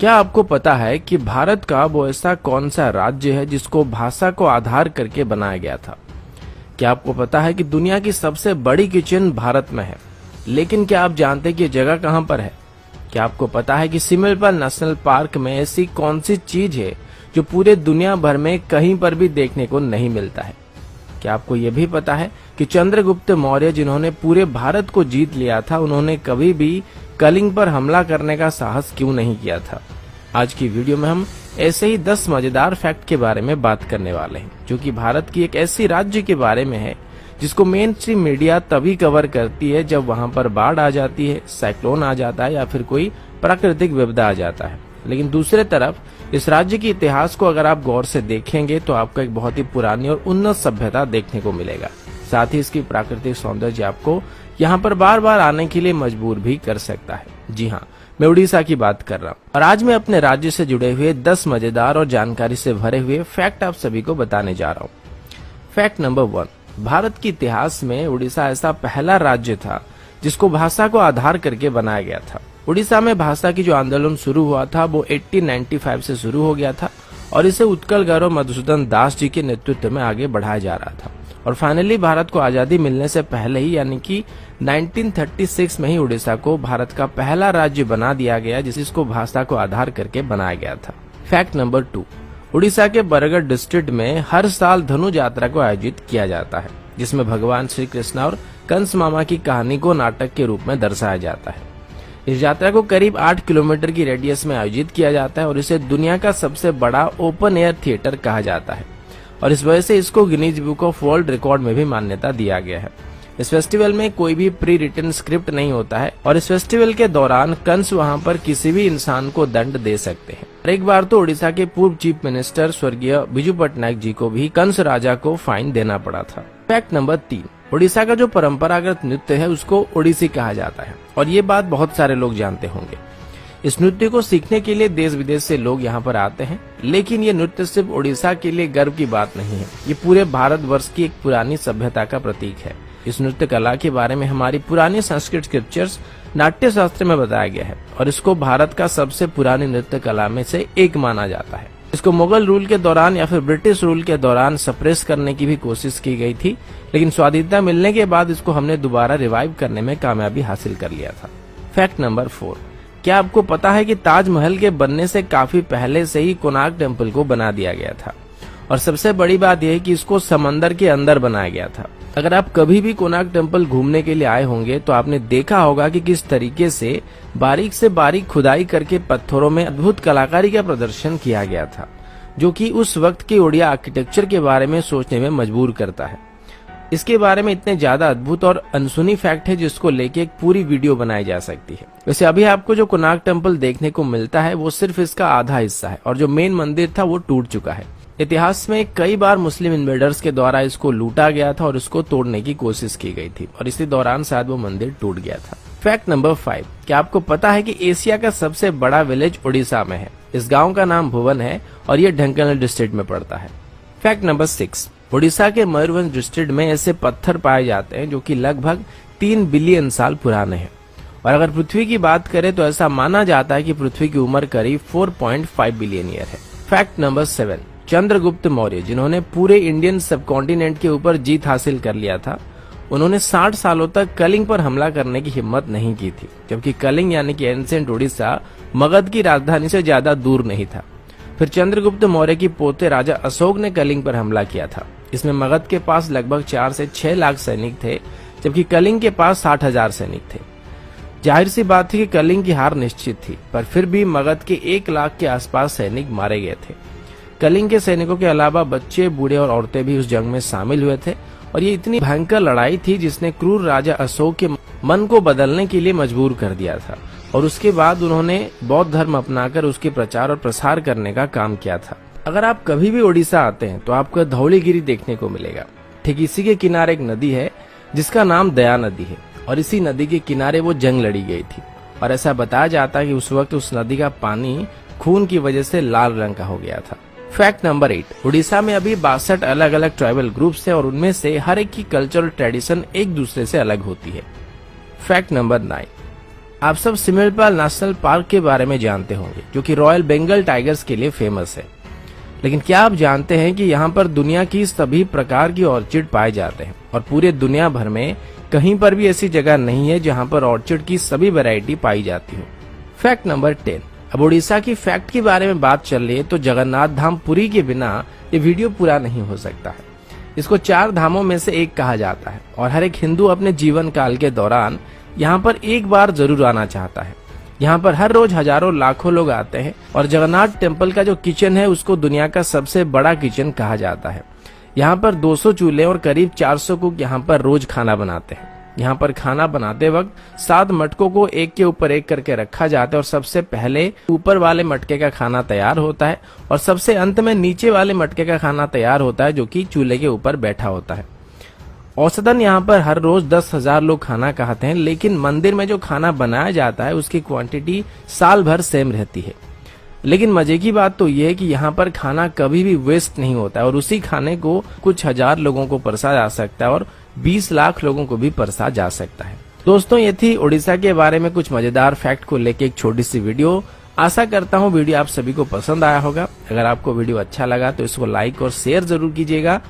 क्या आपको पता है कि भारत का वो ऐसा कौन सा राज्य है जिसको भाषा को आधार करके बनाया गया था? क्या आपको पता है कि दुनिया की सबसे बड़ी किचन भारत में है? लेकिन क्या आप जानते हैं कि ये जगह कहाँ पर है? क्या आपको पता है कि सिमलपाल नेशनल पार्क में ऐसी कौन सी चीज है जो पूरे दुनिया भर में कहीं पर भी देखने को नहीं मिलता है? क्या आपको ये भी पता है कि चंद्रगुप्त मौर्य जिन्होंने पूरे भारत को जीत लिया था, उन्होंने कभी भी कलिंग पर हमला करने का साहस क्यों नहीं किया था? आज की वीडियो में हम ऐसे ही 10 मजेदार फैक्ट के बारे में बात करने वाले हैं, जो कि भारत की एक ऐसी राज्य के बारे में है जिसको मेन स्ट्रीम मीडिया तभी कवर करती है जब वहां पर बाढ़ आ जाती है, साइक्लोन आ जाता है या फिर कोई प्राकृतिक विपदा आ जाता है। लेकिन दूसरे तरफ इस राज्य के इतिहास को अगर आप गौर से देखेंगे तो आपको एक बहुत ही पुरानी और उन्नत सभ्यता देखने को मिलेगा। साथ ही इसकी प्राकृतिक सौंदर्य आपको यहाँ पर बार बार आने के लिए मजबूर भी कर सकता है। जी हाँ, मैं उड़ीसा की बात कर रहा हूँ और आज मैं अपने राज्य से जुड़े हुए 10 मजेदार और जानकारी से भरे हुए फैक्ट आप सभी को बताने जा रहा हूँ। फैक्ट नंबर 1, भारत के इतिहास में उड़ीसा ऐसा पहला राज्य था जिसको भाषा को आधार करके बनाया गया था। उड़ीसा में भाषा की जो आंदोलन शुरू हुआ था वो 1895 से शुरू हो गया था और इसे उत्कल गौरव मधुसूदन दास जी के नेतृत्व में आगे बढ़ाया जा रहा था। और फाइनली भारत को आजादी मिलने से पहले ही यानी कि 1936 में ही उड़ीसा को भारत का पहला राज्य बना दिया गया जिसको भाषा को आधार करके बनाया गया था। फैक्ट नंबर 2, उड़ीसा के बरगढ़ डिस्ट्रिक्ट में हर साल धनु यात्रा को आयोजित किया जाता है, जिसमें भगवान श्री कृष्ण और कंस मामा की कहानी को नाटक के रूप में दर्शाया जाता है। इस यात्रा को करीब 8 किलोमीटर की रेडियस में आयोजित किया जाता है और इसे दुनिया का सबसे बड़ा ओपन एयर थिएटर कहा जाता है और इस वजह से इसको Guinness book of world record में भी मान्यता दिया गया है। इस फेस्टिवल में कोई भी प्री रिटन स्क्रिप्ट नहीं होता है और इस फेस्टिवल के दौरान कंस वहां पर किसी भी इंसान को दंड दे सकते हैं। एक बार तो उड़ीसा के पूर्व चीफ मिनिस्टर स्वर्गीय बिजू पटनायक जी को भी कंस राजा को फाइन देना पड़ा था। फैक्ट नंबर 3, उड़ीसा का जो परंपरागत नृत्य है उसको ओडिसी कहा जाता है और ये बात बहुत सारे लोग जानते होंगे। इस नृत्य को सीखने के लिए देश विदेश से लोग यहाँ पर आते हैं, लेकिन ये नृत्य सिर्फ उड़ीसा के लिए गर्व की बात नहीं है, ये पूरे भारतवर्ष की एक पुरानी सभ्यता का प्रतीक है। इस नृत्य कला के बारे में हमारी पुरानी संस्कृत स्क्रिप्चर्स नाट्य शास्त्र में बताया गया है और इसको भारत का सबसे पुरानी नृत्य कला में से एक माना जाता है। इसको मुगल रूल के दौरान या फिर ब्रिटिश रूल के दौरान सप्रेस करने की भी कोशिश की गई थी, लेकिन स्वाधीनता मिलने के बाद इसको हमने दोबारा रिवाइव करने में कामयाबी हासिल कर लिया था। फैक्ट नंबर 4, क्या आपको पता है कि ताजमहल के बनने से काफी पहले से ही कोणार्क टेम्पल को बना दिया गया था और सबसे बड़ी बात यह है कि इसको समंदर के अंदर बनाया गया था। अगर आप कभी भी कोणार्क टेम्पल घूमने के लिए आए होंगे तो आपने देखा होगा कि किस तरीके से बारीक खुदाई करके पत्थरों में अद्भुत कलाकारी का प्रदर्शन किया गया था, जो कि उस वक्त के ओडिया आर्किटेक्चर के बारे में सोचने में मजबूर करता है। इसके बारे में इतने ज्यादा अद्भुत और अनसुनी फैक्ट है जिसको लेके एक पूरी वीडियो बनाई जा सकती है। वैसे अभी आपको जो कोणार्क टेम्पल देखने को मिलता है वो सिर्फ इसका आधा हिस्सा है और जो मेन मंदिर था वो टूट चुका है। इतिहास में कई बार मुस्लिम इन्वेडर्स के द्वारा इसको लूटा गया था और इसको तोड़ने की कोशिश की गई थी और इसी दौरान शायद वो मंदिर टूट गया था। फैक्ट नंबर 5, क्या आपको पता है कि एशिया का सबसे बड़ा विलेज उड़ीसा में है? इस गाँव का नाम भुवन है और ये ढेंकानाल डिस्ट्रिक्ट में पड़ता है। फैक्ट नंबर 6, उड़ीसा के मयूरभंज डिस्ट्रिक्ट में ऐसे पत्थर पाए जाते हैं जो कि लगभग 3 बिलियन साल पुराने हैं और अगर पृथ्वी की बात करें तो ऐसा माना जाता है कि पृथ्वी की उम्र करीब 4.5 बिलियन ईयर है। फैक्ट नंबर 7, चंद्रगुप्त मौर्य जिन्होंने पूरे इंडियन सब कॉन्टिनेंट के ऊपर जीत हासिल कर लिया था, उन्होंने 60 सालों तक कलिंग पर हमला करने की हिम्मत नहीं की थी, जबकि कलिंग यानी कि एंशिएंट उड़ीसा मगध की राजधानी से ज्यादा दूर नहीं था। फिर चंद्रगुप्त मौर्य की पोते राजा अशोक ने कलिंग पर हमला किया था। इसमें मगध के पास लगभग 4 से 6 लाख सैनिक थे, जबकि कलिंग के पास 60,000 सैनिक थे। जाहिर सी बात थी कि कलिंग की हार निश्चित थी, पर फिर भी मगध के 1 लाख के आसपास सैनिक मारे गए थे। कलिंग के सैनिकों के अलावा बच्चे, बूढ़े और औरतें भी उस जंग में शामिल हुए थे और ये इतनी भयंकर लड़ाई थी जिसने क्रूर राजा अशोक के मन को बदलने के लिए मजबूर कर दिया था और उसके बाद उन्होंने बौद्ध धर्म अपनाकर उसके प्रचार और प्रसार करने का काम किया था। अगर आप कभी भी उड़ीसा आते हैं तो आपको धौलीगिरी देखने को मिलेगा। ठीक इसी के किनारे एक नदी है जिसका नाम दया नदी है और इसी नदी के किनारे वो जंग लड़ी गई थी और ऐसा बताया जाता है कि उस वक्त उस नदी का पानी खून की वजह से लाल रंग का हो गया था। फैक्ट नंबर 8, उड़ीसा में अभी 62 अलग अलग ट्राइबल ग्रुप्स है और उनमें से हर एक की कल्चरल ट्रेडिशन एक दूसरे से अलग होती है। फैक्ट नंबर 9, आप सब सिमलपाल नेशनल पार्क के बारे में जानते होंगे, जो कि रॉयल बंगाल टाइगर्स के लिए फेमस है। लेकिन क्या आप जानते हैं कि यहाँ पर दुनिया की सभी प्रकार की ऑर्चिड पाए जाते हैं और पूरे दुनिया भर में कहीं पर भी ऐसी जगह नहीं है जहाँ पर ऑर्चिड की सभी वैरायटी पाई जाती हो। Fact number 10। अब उड़ीसा की फैक्ट के बारे में बात चल रही है तो जगन्नाथ धाम पुरी के बिना ये वीडियो पूरा नहीं हो सकता है। इसको 4 धामों में से एक कहा जाता है और हर एक हिंदू अपने जीवन काल के दौरान यहाँ पर एक बार जरूर आना चाहता है। यहाँ पर हर रोज हजारों लाखों लोग आते हैं और जगन्नाथ टेम्पल का जो किचन है उसको दुनिया का सबसे बड़ा किचन कहा जाता है। यहाँ पर 200 चूल्हे और करीब 400 कुक यहाँ पर रोज खाना बनाते हैं। यहाँ पर खाना बनाते वक्त 7 मटकों को एक के ऊपर एक करके रखा जाता है और सबसे पहले ऊपर वाले मटके का खाना तैयार होता है और सबसे अंत में नीचे वाले मटके का खाना तैयार होता है, जो कि चूल्हे के ऊपर बैठा होता है। औसतन यहाँ पर हर रोज 10,000 लोग खाना खाते हैं, लेकिन मंदिर में जो खाना बनाया जाता है उसकी क्वांटिटी साल भर सेम रहती है। लेकिन मजे की बात तो यह है कि यहाँ पर खाना कभी भी वेस्ट नहीं होता है और उसी खाने को कुछ हजार लोगों को परसा जा सकता है और 20 लाख लोगों को भी परसा जा सकता है। दोस्तों, ये थी उड़ीसा के बारे में कुछ मजेदार फैक्ट को लेके एक छोटी सी वीडियो। आशा करता हूँ वीडियो आप सभी को पसंद आया होगा। अगर आपको वीडियो अच्छा लगा तो इसको लाइक और शेयर जरूर कीजिएगा